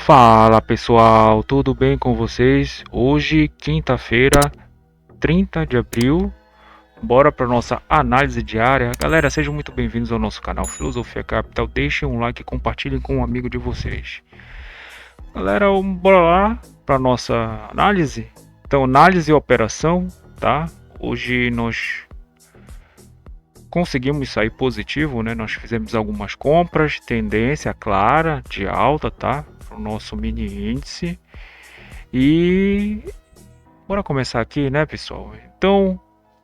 Fala pessoal, tudo bem com vocês? Hoje, quinta-feira, 30 de abril, bora para nossa análise diária. Galera, sejam muito bem-vindos ao nosso canal Filosofia Capital. Deixem um like e compartilhem com um amigo de vocês. Galera, bora lá para nossa análise. Então, análise e operação, tá? Hoje nós conseguimos sair positivo, né? Nós fizemos algumas compras, tendência clara de alta, tá? Para o nosso mini índice. E bora começar aqui, né, pessoal? Então,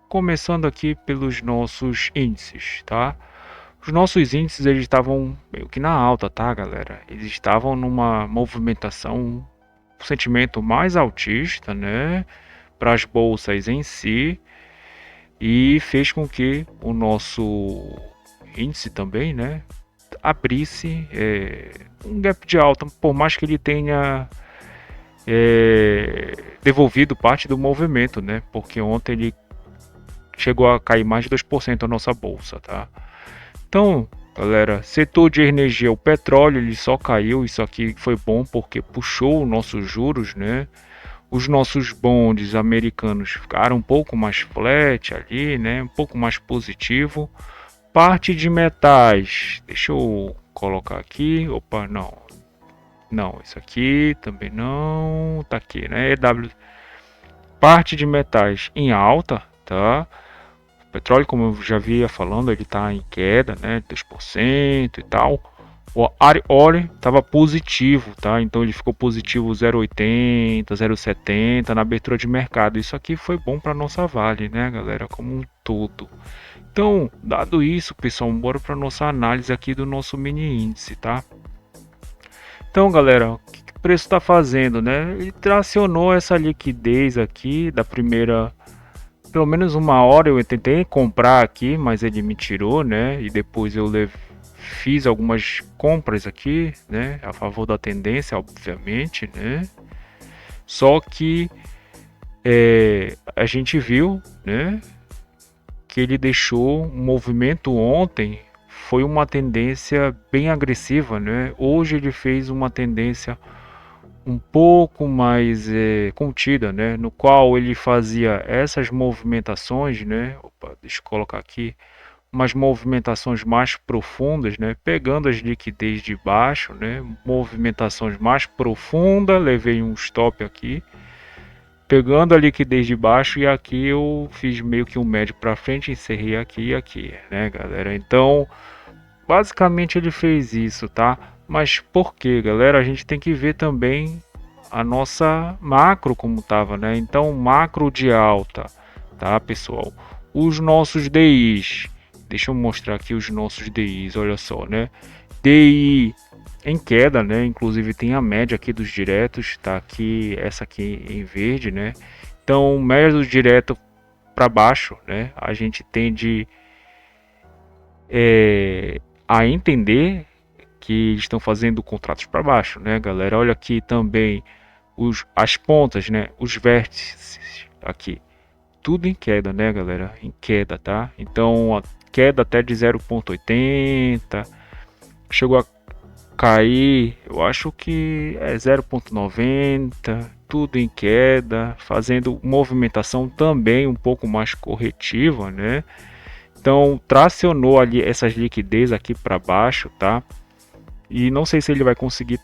começando aqui pelos nossos índices, tá? Os nossos índices eles estavam meio que na alta, tá, galera? Eles estavam numa movimentação, um sentimento mais altista, né, para as bolsas em si, e fez com que o nosso índice também, né, abrisse um gap de alta, por mais que ele tenha devolvido parte do movimento, né? Porque ontem ele chegou a cair mais de 2% a nossa bolsa, tá? Então, galera, setor de energia, o petróleo ele só caiu, isso aqui foi bom porque puxou os nossos juros, né? Os nossos bonds americanos ficaram um pouco mais flat ali, né? Um pouco mais positivo. Parte de metais, deixa eu colocar aqui, opa, não, isso aqui também não, tá aqui, né? EW, parte de metais em alta, tá? O petróleo, como eu já via falando, ele tá em queda, né? 2% e tal. O óleo estava positivo, tá? Então ele ficou positivo 0,80, 0,70 na abertura de mercado. Isso aqui foi bom para nossa Vale, né, galera, como um todo. Então, dado isso, pessoal, bora para nossa análise aqui do nosso mini índice, tá? Então, galera, o que o preço está fazendo, né? Ele tracionou essa liquidez aqui da primeira, pelo menos uma hora eu tentei comprar aqui, mas ele me tirou, né? E depois eu fiz algumas compras aqui, né? A favor da tendência, obviamente, né? Só que a gente viu, né? Que ele deixou um movimento ontem. Foi uma tendência bem agressiva, né? Hoje ele fez uma tendência um pouco mais contida, né? No qual ele fazia essas movimentações, né? Opa, deixa eu colocar aqui umas movimentações mais profundas, né? Pegando as liquidez de baixo, né? Movimentações mais profundas, levei um stop aqui, pegando a liquidez de baixo e aqui eu fiz meio que um médio para frente, encerrei aqui e aqui, né, galera? Então basicamente ele fez isso, tá? Mas por que, galera? A gente tem que ver também a nossa macro como tava, né? Então macro de alta, tá, pessoal? Os nossos DIs, deixa eu mostrar aqui os nossos DIs, olha só, né? DI em queda, né? Inclusive tem a média aqui dos diretos, tá aqui, essa aqui em verde, né? Então média do direto para baixo, né? A gente tende a entender que estão fazendo contratos para baixo, né, galera? Olha aqui também as pontas, né? Os vértices aqui, tudo em queda, né, galera? Em queda, tá? Então a queda até de 0,80 chegou a cair, eu acho que é 0,90, tudo em queda, fazendo movimentação também um pouco mais corretiva, né? Então tracionou ali essas liquidez aqui para baixo, tá? E não sei se ele vai conseguir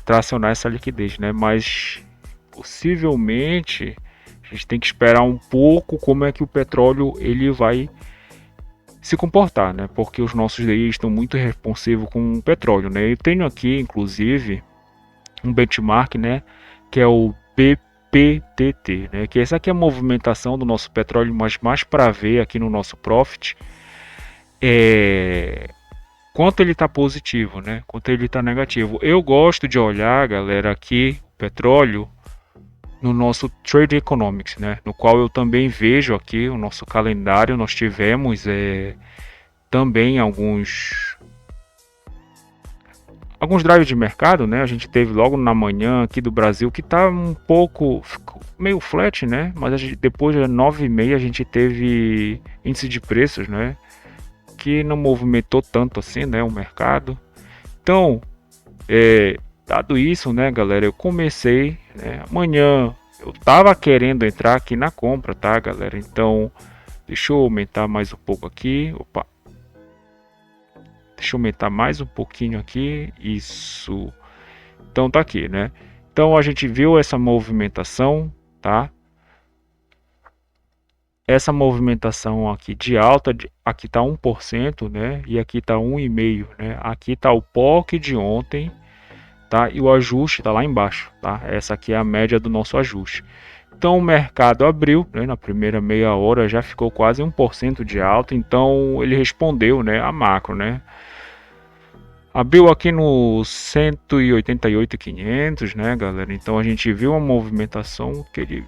tracionar essa liquidez, né? Mas possivelmente a gente tem que esperar um pouco como é que o petróleo ele vai se comportar, né? Porque os nossos DI estão muito responsivos com o petróleo, né? Eu tenho aqui, inclusive, um benchmark, né? Que é o BPTT, né? Que essa aqui é a movimentação do nosso petróleo, mas mais para ver aqui no nosso profit quanto ele está positivo, né? Quanto ele está negativo. Eu gosto de olhar, galera, aqui o petróleo no nosso Trade Economics, né? No qual eu também vejo aqui o nosso calendário. Nós tivemos também alguns drives de mercado, né? A gente teve logo na manhã aqui do Brasil que tá um pouco meio flat, né? Mas depois das 9h30 a gente teve índice de preços, né? Que não movimentou tanto assim, né? O mercado. Então, Dado isso, né, galera, eu comecei, né, amanhã eu tava querendo entrar aqui na compra, tá, galera? Então, deixa eu aumentar mais um pouco aqui. Opa. Deixa eu aumentar mais um pouquinho aqui. Isso. Então tá aqui, né? Então a gente viu essa movimentação, tá? Essa movimentação aqui de alta, aqui tá 1%, né? E aqui tá 1,5%, né? Aqui tá o POC de ontem, tá? E o ajuste tá lá embaixo, tá? Essa aqui é a média do nosso ajuste. Então o mercado abriu, né, na primeira meia hora já ficou quase 1% de alta, então ele respondeu, né, a macro, né? Abriu aqui no 188.500, né, galera? Então a gente viu uma movimentação que ele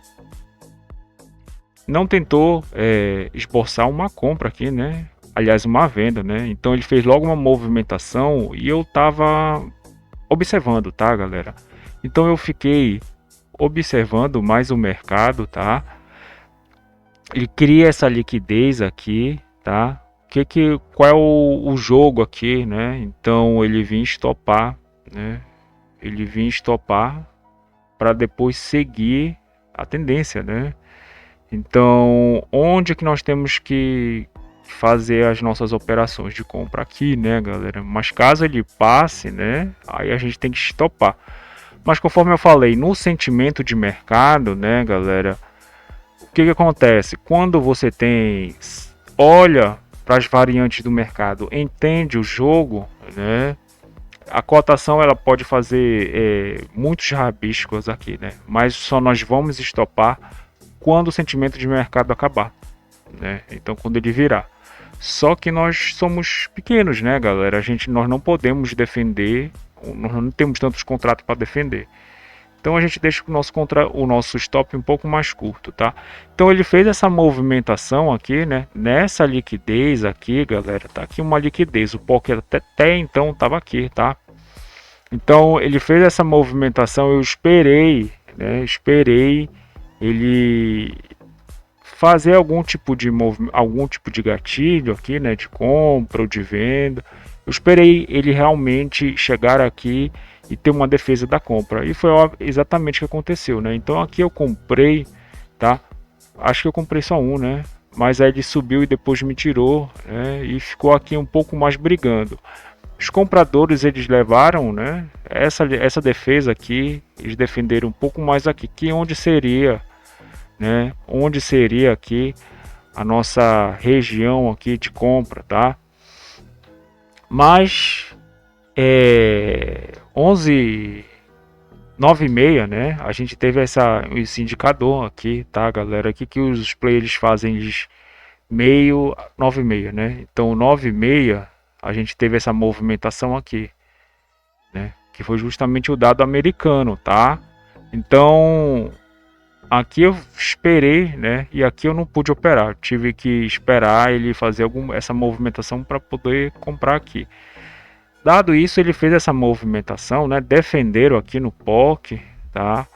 não tentou esboçar uma compra aqui, né? Aliás, uma venda, né? Então ele fez logo uma movimentação e eu tava observando, tá, galera? Então eu fiquei observando mais o mercado, tá? Ele cria essa liquidez aqui, tá? Qual é o jogo aqui, né? Então ele vinha estopar, né? Ele vinha estopar para depois seguir a tendência, né? Então, onde que nós temos que fazer as nossas operações de compra aqui, né, galera? Mas caso ele passe, né, aí a gente tem que estopar. Mas conforme eu falei, no sentimento de mercado, né, galera, o que acontece? Quando você olha para as variantes do mercado, entende o jogo, né? A cotação ela pode fazer muitos rabiscos aqui, né? Mas só nós vamos estopar quando o sentimento de mercado acabar, né? Então quando ele virar. Só que nós somos pequenos, né, galera? Nós não podemos defender, nós não temos tantos contratos para defender. Então a gente deixa o nosso stop um pouco mais curto, tá? Então ele fez essa movimentação aqui, né? Nessa liquidez aqui, galera, tá aqui uma liquidez. O poker até então estava aqui, tá? Então ele fez essa movimentação, eu esperei, né? Esperei ele fazer algum tipo de gatilho aqui, né? De compra ou de venda. Eu esperei ele realmente chegar aqui e ter uma defesa da compra. E foi exatamente o que aconteceu, né? Então aqui eu comprei, tá? Acho que eu comprei só um, né? Mas aí ele subiu e depois me tirou, né? E ficou aqui um pouco mais brigando. Os compradores eles levaram, né? Essa defesa aqui, eles defenderam um pouco mais aqui, que onde seria, né? Onde seria aqui a nossa região aqui de compra, tá? Mas 11 9,6, né? A gente teve esse indicador aqui, tá, galera? Aqui que os players fazem meio 9,6, né? Então 9,6 a gente teve essa movimentação aqui, né? Que foi justamente o dado americano, tá? Então aqui eu esperei, né? E aqui eu não pude operar. Eu tive que esperar ele fazer essa movimentação para poder comprar aqui. Dado isso, ele fez essa movimentação, né? Defenderam aqui no POC, tá?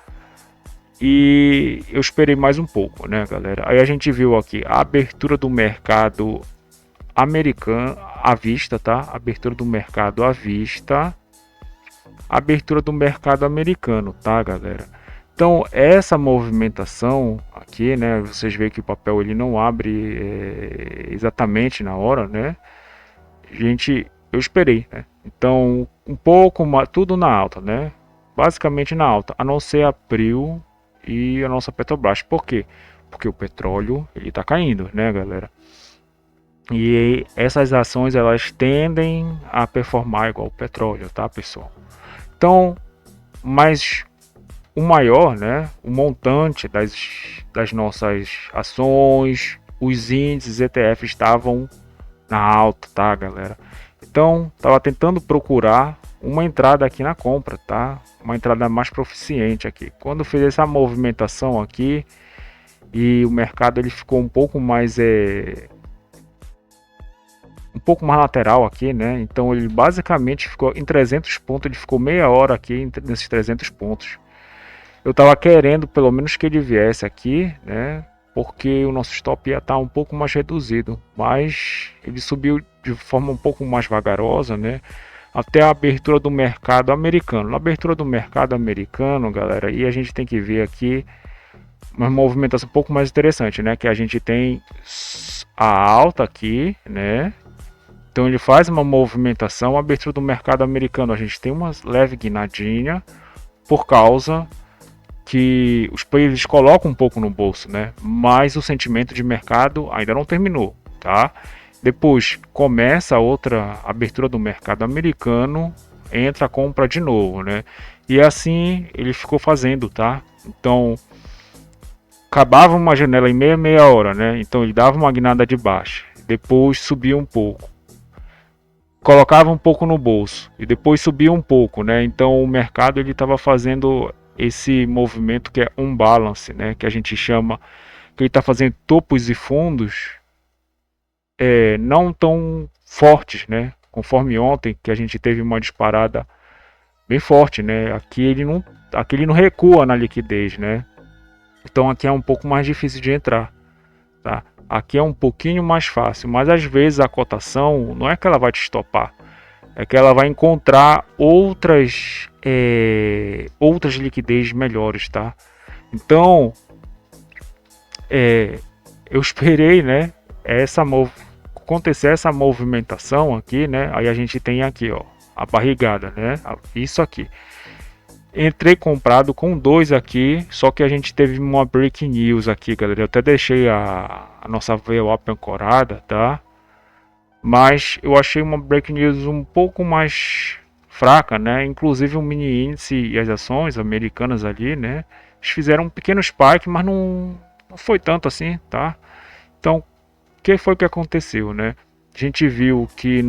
E eu esperei mais um pouco, né, galera? Aí a gente viu aqui a abertura do mercado americano à vista, tá? Abertura do mercado à vista, abertura do mercado americano, tá, galera? Então essa movimentação aqui, né? Vocês veem que o papel ele não abre exatamente na hora, né? Eu esperei, né? Então um pouco mais, tudo na alta, né? Basicamente na alta, a não ser a Prio e a nossa Petrobras. Por quê? Porque o petróleo ele tá caindo, né, galera? E essas ações elas tendem a performar igual o petróleo, tá, pessoal? Então, mas o maior, né, o montante das nossas ações, os índices ETF estavam na alta, tá, galera? Então, estava tentando procurar uma entrada aqui na compra, tá? Uma entrada mais proficiente aqui. Quando fez essa movimentação aqui e o mercado ele ficou um pouco mais lateral aqui, né? Então ele basicamente ficou em 300 pontos, ele ficou meia hora aqui nesses 300 pontos. Eu estava querendo pelo menos que ele viesse aqui, né? Porque o nosso stop ia estar um pouco mais reduzido, mas ele subiu de forma um pouco mais vagarosa, né? até a abertura do mercado americano. Na abertura do mercado americano, galera, e a gente tem que ver aqui uma movimentação um pouco mais interessante, né? Que a gente tem a alta aqui, né? Então ele faz uma movimentação, a abertura do mercado americano, a gente tem uma leve guinadinha por causa que os países colocam um pouco no bolso, né? Mas o sentimento de mercado ainda não terminou, tá? Depois começa a outra abertura do mercado americano, entra a compra de novo, né? E assim ele ficou fazendo, tá? Então acabava uma janela em meia hora, né? Então ele dava uma guinada de baixa, depois subia um pouco, colocava um pouco no bolso e depois subia um pouco, né? Então o mercado ele estava fazendo esse movimento que é um balance, né? Que a gente chama, que ele está fazendo topos e fundos não tão fortes, né? Conforme ontem que a gente teve uma disparada bem forte, né? Aqui ele não recua na liquidez, né? Então aqui é um pouco mais difícil de entrar, tá? Aqui é um pouquinho mais fácil, mas às vezes a cotação não é que ela vai te estopar, é que ela vai encontrar outras liquidez melhores, tá? Então eu esperei, né? Acontecer essa movimentação aqui, né? Aí a gente tem aqui, ó, a barrigada, né? Isso aqui. Entrei comprado com 2 aqui, só que a gente teve uma break news aqui, galera. Eu até deixei a nossa VWAP ancorada, tá? Mas eu achei uma break news um pouco mais fraca, né? Inclusive o mini índice e as ações americanas ali, né? Eles fizeram um pequeno spike, mas não foi tanto assim, tá? Então, o que foi que aconteceu, né? A gente viu que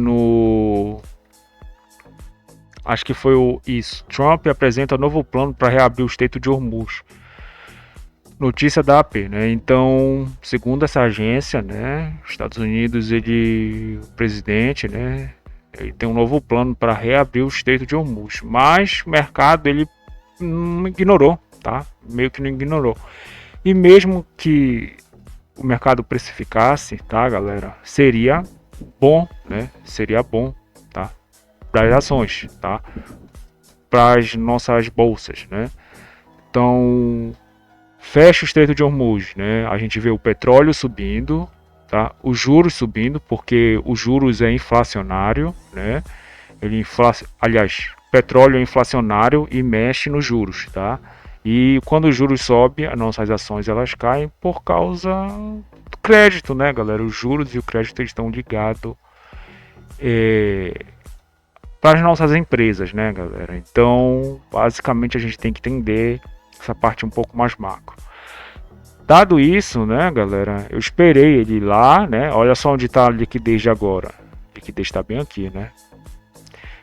acho que foi isso. Trump apresenta novo plano para reabrir o Estreito de Hormuz. Notícia da AP, né? Então, segundo essa agência, né, Estados Unidos, o presidente, né, ele tem um novo plano para reabrir o Estreito de Hormuz, mas o mercado ele não ignorou, tá? Meio que não ignorou. E mesmo que o mercado precificasse, tá, galera, seria bom, né? Seria bom, tá? Para as ações, tá? Para as nossas bolsas, né? Então, fecha o Estreito de Hormuz, né? A gente vê o petróleo subindo, tá? Os juros subindo, porque os juros é inflacionário, né? Aliás, petróleo é inflacionário e mexe nos juros, tá? E quando os juros sobem, as nossas ações elas caem por causa do crédito, né, galera? Os juros e o crédito eles estão ligados para as nossas empresas, né, galera? Então, basicamente a gente tem que entender essa parte um pouco mais macro. Dado isso, né, galera, eu esperei ele lá, né? Olha só onde está a liquidez de agora. A liquidez está bem aqui, né?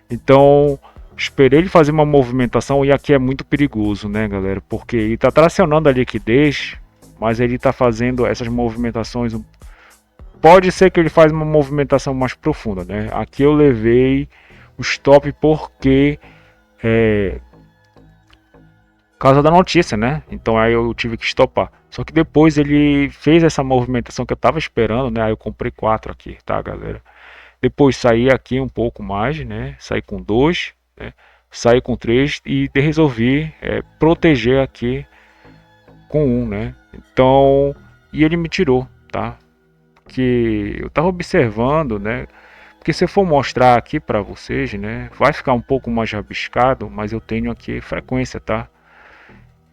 Então, esperei ele fazer uma movimentação e aqui é muito perigoso, né, galera? Porque ele está tracionando a liquidez, mas ele está fazendo essas movimentações. Pode ser que ele faça uma movimentação mais profunda, né? Aqui eu levei o stop porque causa da notícia, né? Então aí eu tive que stopar. Só que depois ele fez essa movimentação que eu tava esperando, né? Aí eu comprei 4 aqui, tá, galera? Depois saí aqui um pouco mais, né? Saí com 2, né? Saí com 3 e resolvi proteger aqui com 1, né? Então, e ele me tirou, tá? Que eu tava observando, né? Porque se eu for mostrar aqui para vocês, né? Vai ficar um pouco mais rabiscado, mas eu tenho aqui frequência, tá?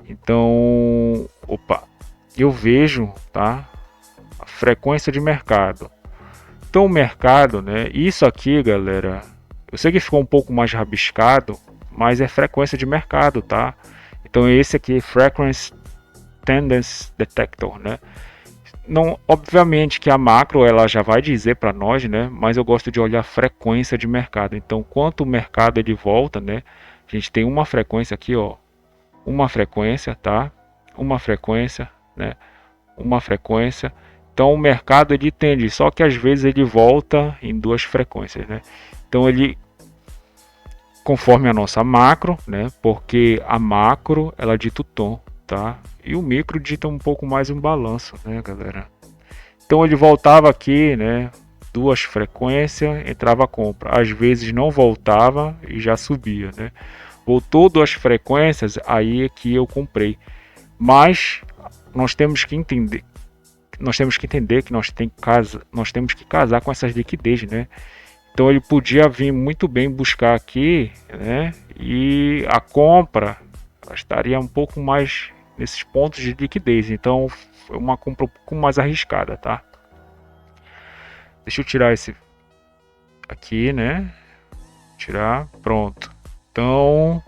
Então, opa, eu vejo, tá? A frequência de mercado. Então o mercado, né? Isso aqui, galera, eu sei que ficou um pouco mais rabiscado, mas é frequência de mercado, tá? Então esse aqui é Frequency Tendency Detector, né? Não, obviamente que a macro ela já vai dizer para nós, né? Mas eu gosto de olhar a frequência de mercado. Então, quanto o mercado ele volta, né? A gente tem uma frequência aqui, ó, uma frequência, tá? Uma frequência, né? Uma frequência. Então, o mercado ele tende, só que às vezes ele volta em 2 frequências, né? Então, ele conforme a nossa macro, né? Porque a macro ela dita o tom, tá? E o micro dita um pouco mais um balanço, né, galera? Então ele voltava aqui, né? 2 frequências, entrava a compra. Às vezes não voltava e já subia, né? Voltou 2 frequências, aí é que eu comprei. Mas nós temos que entender, que nós temos que casar com essas liquidez, né? Então ele podia vir muito bem buscar aqui, né? E a compra estaria um pouco mais nesses pontos de liquidez. Então foi uma compra um pouco mais arriscada, tá? Deixa eu tirar esse aqui, né? Tirar, pronto. Então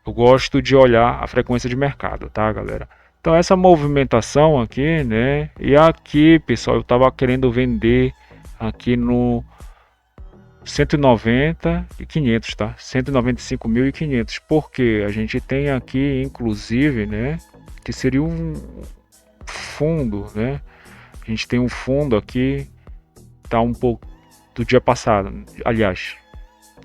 eu gosto de olhar a frequência de mercado, tá, galera? Então essa movimentação aqui, né? E aqui, pessoal, eu tava querendo vender aqui no 190 e 500, tá? 195.500, porque a gente tem aqui, inclusive, né? Que seria um fundo, né? A gente tem um fundo aqui, tá um pouco do dia passado, aliás,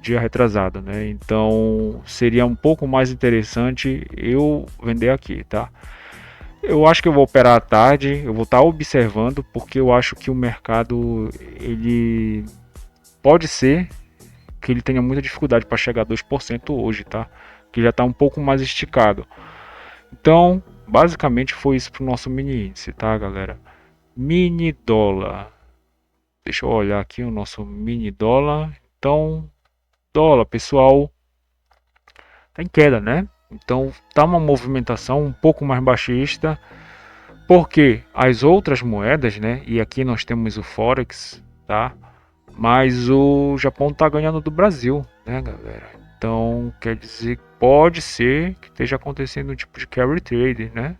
dia retrasado, né? Então seria um pouco mais interessante eu vender aqui, tá? Eu acho que eu vou operar à tarde, eu vou estar observando, porque eu acho que o mercado, ele pode ser que ele tenha muita dificuldade para chegar a 2% hoje, tá? Que já está um pouco mais esticado. Então, basicamente foi isso para o nosso mini índice, tá, galera? Mini dólar. Deixa eu olhar aqui o nosso mini dólar. Então, dólar, pessoal, tá em queda, né? Então, tá uma movimentação um pouco mais baixista, porque as outras moedas, né? E aqui nós temos o Forex, tá? Mas o Japão tá ganhando do Brasil, né, galera? Então, quer dizer, pode ser que esteja acontecendo um tipo de carry trade, né?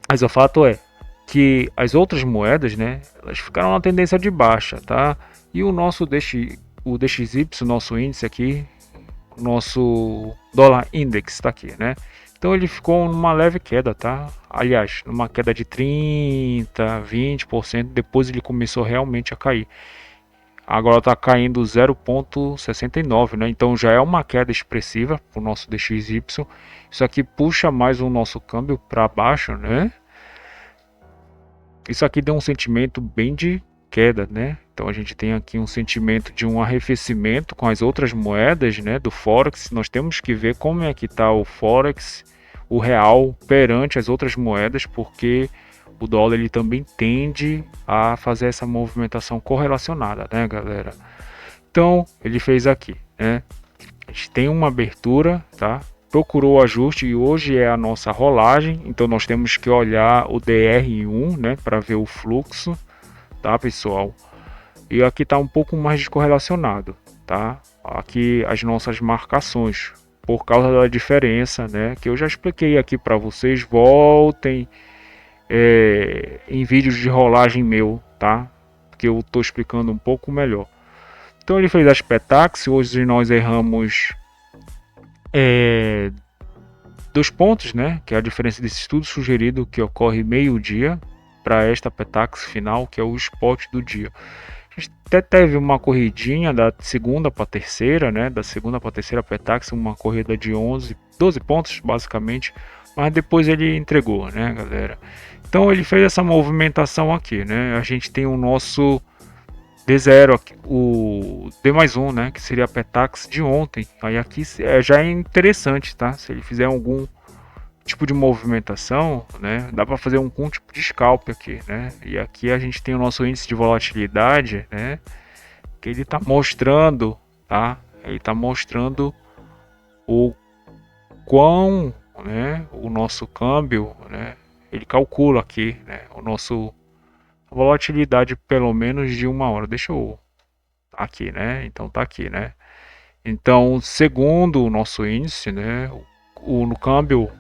Mas o fato é que as outras moedas, né, elas ficaram na tendência de baixa, tá? E o nosso o DXY, nosso índice aqui, o nosso dólar index tá aqui, né? Então ele ficou numa leve queda, tá? Aliás, numa queda de 30, 20%, depois ele começou realmente a cair. Agora está caindo 0,69, né? Então já é uma queda expressiva para o nosso DXY. Isso aqui puxa mais o nosso câmbio para baixo, né? Isso aqui deu um sentimento bem de queda, né? Então a gente tem aqui um sentimento de um arrefecimento com as outras moedas, né? Do Forex. Nós temos que ver como é que está o Forex, o real, perante as outras moedas, porque o dólar ele também tende a fazer essa movimentação correlacionada, né, galera? Então, ele fez aqui, né? A gente tem uma abertura, tá? Procurou o ajuste e hoje é a nossa rolagem, então nós temos que olhar o DR1, né, para ver o fluxo, tá, pessoal? E aqui tá um pouco mais descorrelacionado, tá? Aqui as nossas marcações, por causa da diferença, né, que eu já expliquei aqui para vocês. Voltem em vídeos de rolagem meu, tá? Que eu tô explicando um pouco melhor. Então ele fez as Petax, hoje nós erramos 2 pontos, né? Que é a diferença desse estudo sugerido que ocorre meio-dia para esta Petax final, que é o spot do dia. A gente até teve uma corridinha da segunda para terceira, né? Da segunda para terceira Petax, uma corrida de 12 pontos basicamente, mas depois ele entregou, né, galera? Então ele fez essa movimentação aqui, né? A gente tem o nosso D0 aqui, o D mais 1, né? Que seria a Petax de ontem. Aí aqui já é interessante, tá? Se ele fizer algum tipo de movimentação, né? Dá para fazer um tipo de scalp aqui, né? E aqui a gente tem o nosso índice de volatilidade, né? Que ele tá mostrando, tá? Ele tá mostrando o quão, né? O nosso câmbio, né? Ele calcula aqui, né? O nosso volatilidade pelo menos de 1 hora. Deixa eu aqui, né? Então tá aqui, né? Então, segundo o nosso índice, né? No câmbio,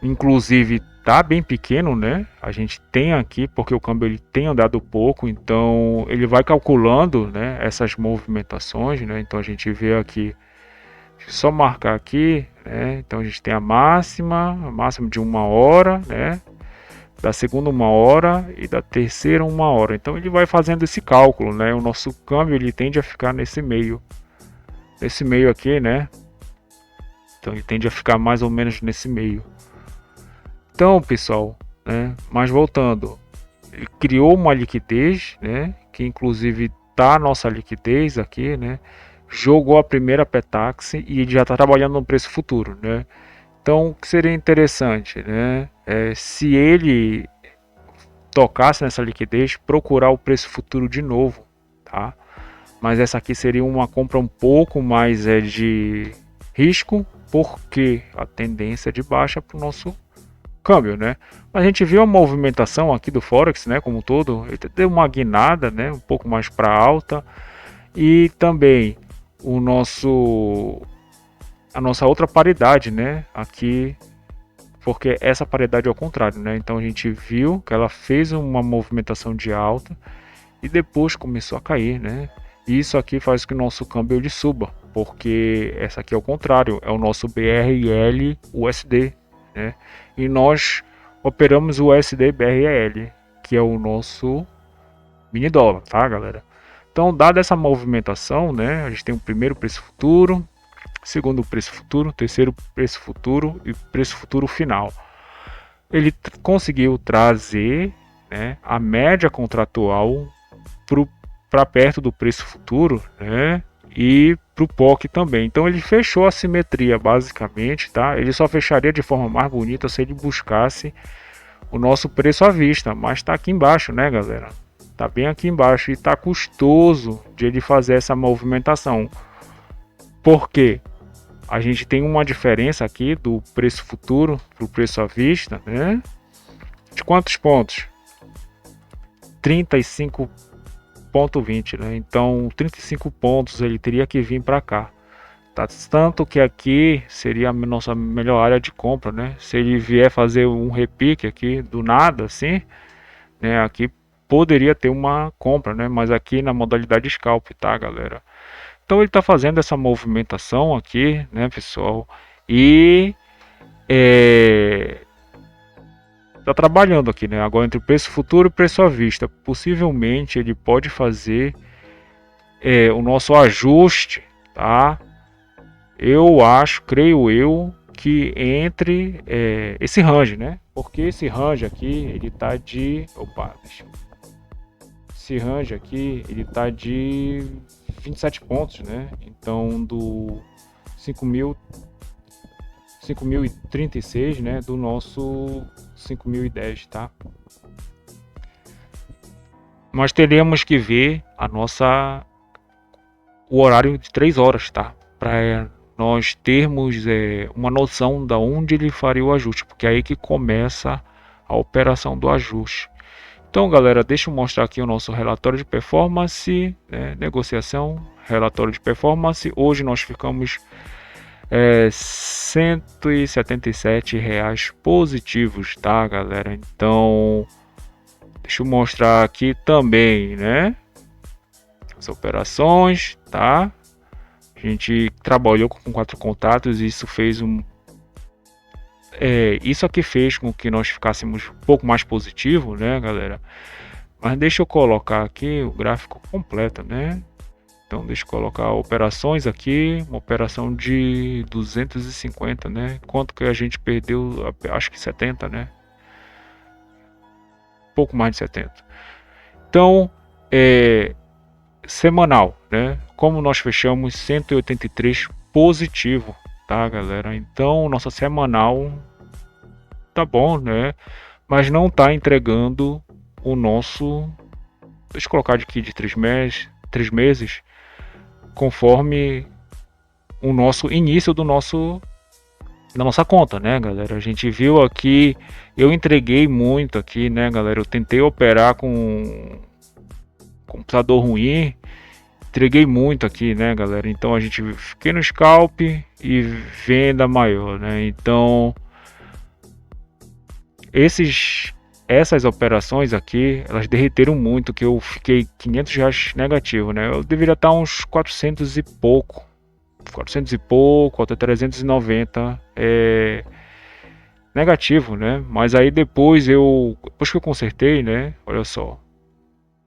inclusive, tá bem pequeno, né? A gente tem aqui porque o câmbio ele tem andado pouco, então ele vai calculando, né? Essas movimentações, né? Então a gente vê aqui, só marcar aqui, né? Então a gente tem a máxima de 1 hora, né? Da segunda 1 hora e da terceira 1 hora. Então ele vai fazendo esse cálculo, né? O nosso câmbio ele tende a ficar nesse meio aqui, né? Então ele tende a ficar mais ou menos nesse meio. Então, pessoal, né? Mas voltando, Ele criou uma liquidez, né? Que inclusive tá a nossa liquidez aqui, né? Jogou a primeira Petax e ele já está trabalhando no preço futuro, né? Então, o que seria interessante, né? Se ele tocasse nessa liquidez, procurar o preço futuro de novo, tá? Mas essa aqui seria uma compra um pouco mais de risco, porque a tendência é de baixa para o nosso câmbio, né? A gente viu a movimentação aqui do Forex, né, como um todo, ele deu uma guinada, né, um pouco mais para alta, e também o nosso a nossa outra paridade, né, aqui, porque essa paridade é ao contrário, né? Então a gente viu que ela fez uma movimentação de alta e depois começou a cair, né? E isso aqui faz que o nosso câmbio ele suba, porque essa aqui é o contrário, é o nosso BRL USD, né? E nós operamos o USD BRL, que é o nosso mini dólar, tá, galera? Então, dada essa movimentação, né, a gente tem o primeiro preço futuro, segundo preço futuro, terceiro preço futuro e preço futuro final. Ele conseguiu trazer, né, a média contratual para perto do preço futuro, né? E para o POC também. Então ele fechou a simetria basicamente, tá? Ele só fecharia de forma mais bonita se ele buscasse o nosso preço à vista, mas está aqui embaixo, né, galera? Tá bem aqui embaixo e tá custoso de ele fazer essa movimentação. Por quê? A gente tem uma diferença aqui do preço futuro para o preço à vista, né? De quantos pontos? 35,20, né? Então 35 pontos ele teria que vir para cá. Tá? Tanto que aqui seria a nossa melhor área de compra, né? Se ele vier fazer um repique aqui do nada, assim, né? Aqui poderia ter uma compra, né? Mas aqui na modalidade scalp, tá, galera? Então ele está fazendo essa movimentação aqui, né, pessoal? E está trabalhando aqui, né? Agora entre o preço futuro e o preço à vista. Possivelmente ele pode fazer o nosso ajuste, tá? Eu acho, creio eu, que entre esse range, né? Porque esse range aqui, ele tá de... Opa, deixa eu... Esse range aqui, ele tá de 27 pontos, né? Então, do 5.036, né? Do nosso 5.010, tá? Nós teremos que ver o horário de 3 horas, tá? Para nós termos uma noção da onde ele faria o ajuste, porque é aí que começa a operação do ajuste. Então, galera, deixa eu mostrar aqui o nosso relatório de performance, né? Negociação, relatório de performance. Hoje nós ficamos R$ 177 positivos, tá, galera? Então, deixa eu mostrar aqui também, né? As operações, tá? A gente trabalhou com 4 contatos e isso fez isso aqui fez com que nós ficássemos um pouco mais positivo, né, galera? Mas deixa eu colocar aqui o gráfico completo, né? Então deixa eu colocar operações aqui, uma operação de 250, né? Quanto que a gente perdeu? Acho que 70, né? Pouco mais de 70. Então, semanal, né? Como nós fechamos 183 positivo, tá, galera? Então, nossa semanal tá bom, né? Mas não tá entregando o nosso... Deixa eu colocar aqui de 3 meses, conforme o nosso início da nossa conta, né, galera? A gente viu aqui, eu entreguei muito aqui, né, galera? Eu tentei operar com computador ruim, entreguei muito aqui, né, galera? Então a gente fiquei no scalp e venda maior, né? Então essas operações aqui, elas derreteram muito, que eu fiquei R$ 500 negativo, né? Eu deveria estar uns 400 e pouco, até 390 negativo, né? Mas aí depois que eu consertei, né? Olha só,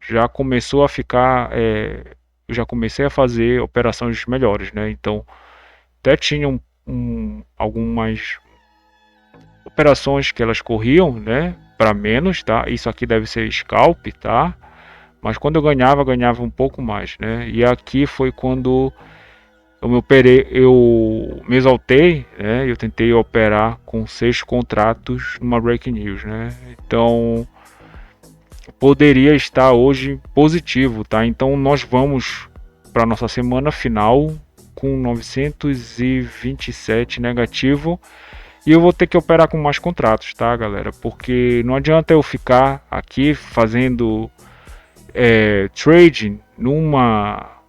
já começou a ficar, eu já comecei a fazer operações melhores, né? Então até tinha algumas operações que elas corriam, né, para menos, tá? Isso aqui deve ser scalp, tá? Mas quando eu ganhava um pouco mais, né? E aqui foi quando eu me exaltei, né? Eu tentei operar com 6 contratos numa breaking news, né? Então poderia estar hoje positivo, tá? Então nós vamos para nossa semana final com 927 negativo e eu vou ter que operar com mais contratos, tá, galera? Porque não adianta eu ficar aqui fazendo trading numa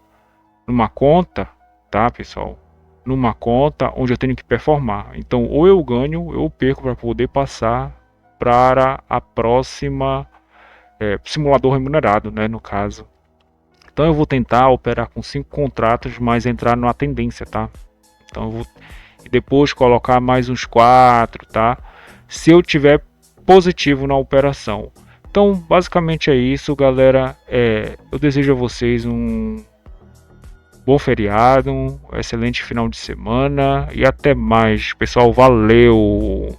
conta, tá, pessoal? Numa conta onde eu tenho que performar. Então, ou eu ganho, ou eu perco para poder passar para a próxima simulador remunerado, né, no caso. Então, eu vou tentar operar com 5 contratos, mas entrar numa tendência, tá? Então, eu vou e depois colocar mais uns 4, tá? Se eu tiver positivo na operação. Então, basicamente é isso, galera. Eu desejo a vocês um bom feriado, um excelente final de semana e até mais, pessoal. Valeu!